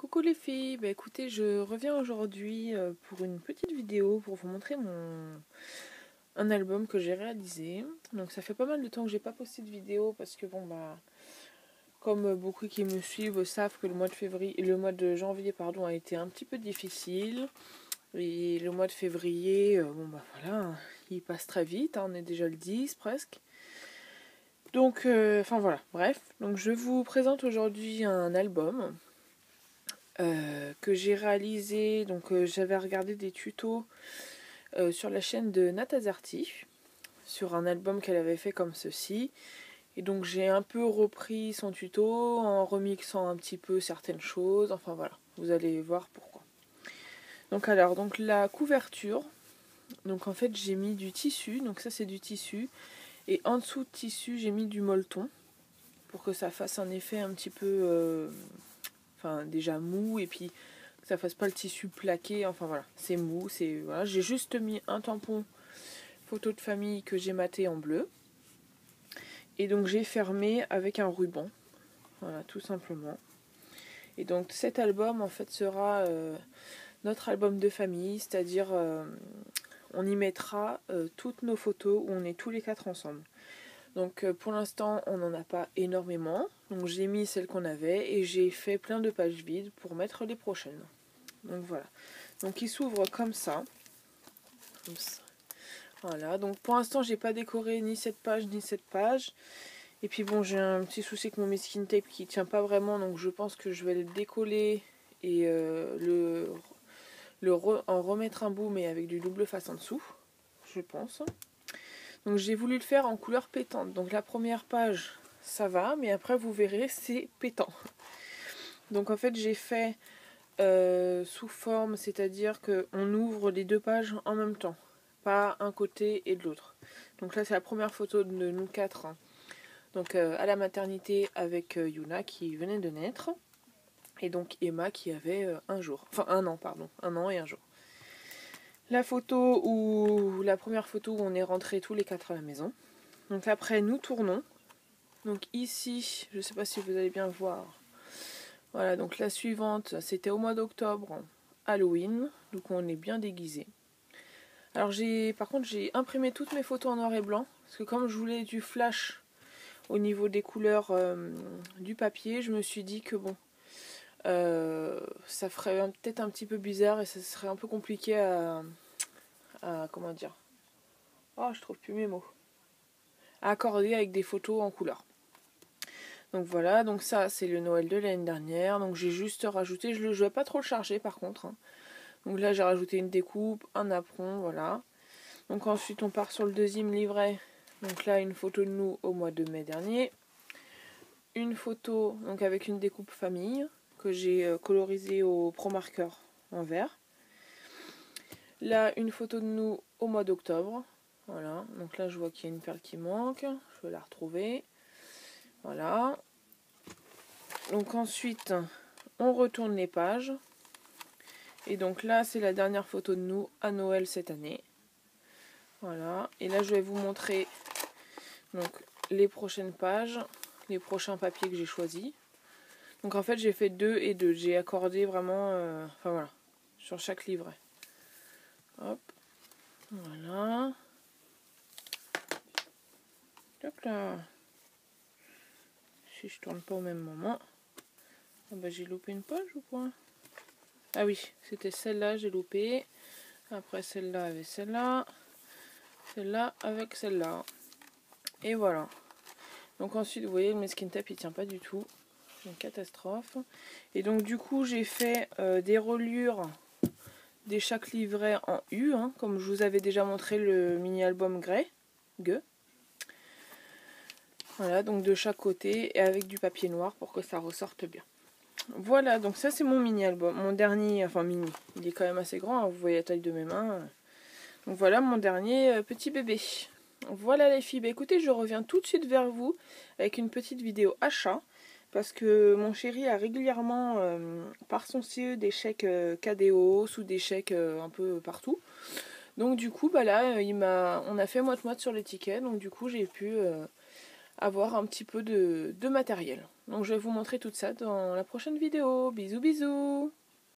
Coucou les filles, bah écoutez, je reviens aujourd'hui pour une petite vidéo pour vous montrer un album que j'ai réalisé. Donc ça fait pas mal de temps que j'ai pas posté de vidéo parce que bon bah comme beaucoup qui me suivent savent que le mois de janvier pardon a été un petit peu difficile et le mois de février bon bah voilà, il passe très vite, hein, on est déjà le 10 presque. Donc enfin voilà, bref, donc je vous présente aujourd'hui un album que j'ai réalisé. Donc j'avais regardé des tutos sur la chaîne de Natazarty sur un album qu'elle avait fait comme ceci, et donc j'ai un peu repris son tuto en remixant un petit peu certaines choses. Enfin voilà, vous allez voir pourquoi. Donc alors, donc la couverture, donc en fait j'ai mis du tissu, donc ça c'est du tissu, et en dessous de tissu j'ai mis du molleton pour que ça fasse un effet un petit peu enfin déjà mou, et puis que ça fasse pas le tissu plaqué. Enfin voilà, c'est mou, c'est voilà. J'ai juste mis un tampon photo de famille que j'ai maté en bleu, et donc j'ai fermé avec un ruban, voilà, tout simplement. Et donc cet album en fait sera notre album de famille, c'est-à-dire on y mettra toutes nos photos où on est tous les quatre ensemble. Donc pour l'instant on n'en a pas énormément, donc j'ai mis celles qu'on avait et j'ai fait plein de pages vides pour mettre les prochaines. Donc voilà, donc il s'ouvre comme ça. Voilà, donc pour l'instant j'ai pas décoré ni cette page ni cette page. Et puis bon, j'ai un petit souci avec mon masking tape qui tient pas vraiment, donc je pense que je vais le décoller et en remettre un bout, mais avec du double face en dessous, je pense. Donc j'ai voulu le faire en couleur pétante. Donc la première page ça va, mais après vous verrez c'est pétant. Donc en fait j'ai fait sous forme, c'est-à-dire qu'on ouvre les deux pages en même temps, pas un côté et de l'autre. Donc là c'est la première photo de nous quatre, hein. Donc à la maternité avec Yuna qui venait de naître, et donc Emma qui avait un jour, enfin un an pardon, un an et un jour. La première photo où on est rentrés tous les quatre à la maison. Donc après nous tournons. Donc ici, je sais pas si vous allez bien voir. Voilà, donc la suivante, c'était au mois d'octobre, Halloween, donc on est bien déguisé. Alors par contre j'ai imprimé toutes mes photos en noir et blanc, parce que comme je voulais du flash au niveau des couleurs du papier, je me suis dit que bon, ça ferait peut-être un petit peu bizarre et ça serait un peu compliqué à comment dire, oh je trouve plus mes mots, à accorder avec des photos en couleur. Donc voilà, donc ça c'est le Noël de l'année dernière, donc j'ai juste rajouté, je vais pas trop le charger par contre, hein. Donc là j'ai rajouté une découpe, un apron, voilà. Donc ensuite on part sur le deuxième livret, donc là une photo de nous au mois de mai dernier. Une photo donc avec une découpe famille que j'ai colorisée au Pro Marker en vert. Là une photo de nous au mois d'octobre, voilà, donc là je vois qu'il y a une perle qui manque, je vais la retrouver, voilà. Donc ensuite on retourne les pages, et donc là c'est la dernière photo de nous à Noël cette année, voilà. Et là je vais vous montrer donc les prochaines pages, les prochains papiers que j'ai choisis. Donc en fait j'ai fait 2 et 2, j'ai accordé vraiment, enfin voilà, sur chaque livret. Hop, voilà. Hop là. Si je tourne pas au même moment. Ah bah j'ai loupé une page ou quoi? Ah oui, c'était celle-là, j'ai loupé. Après celle-là avec celle-là. Celle-là avec celle-là. Et voilà. Donc ensuite vous voyez le masking tape il tient pas du tout. Une catastrophe. Et donc du coup j'ai fait des reliures de chaque livret en U, hein, comme je vous avais déjà montré le mini album Grey. Voilà, donc de chaque côté et avec du papier noir pour que ça ressorte bien. Voilà, donc ça c'est mon mini album, mon dernier, enfin mini, il est quand même assez grand, hein, vous voyez la taille de mes mains. Donc voilà mon dernier petit bébé. Voilà les filles, bah, écoutez, je reviens tout de suite vers vous avec une petite vidéo achat, parce que mon chéri a régulièrement par son CE des chèques KDO ou des chèques un peu partout. Donc du coup bah là on a fait moite-moite sur les tickets, donc du coup j'ai pu avoir un petit peu de matériel. Donc je vais vous montrer tout ça dans la prochaine vidéo. Bisous bisous!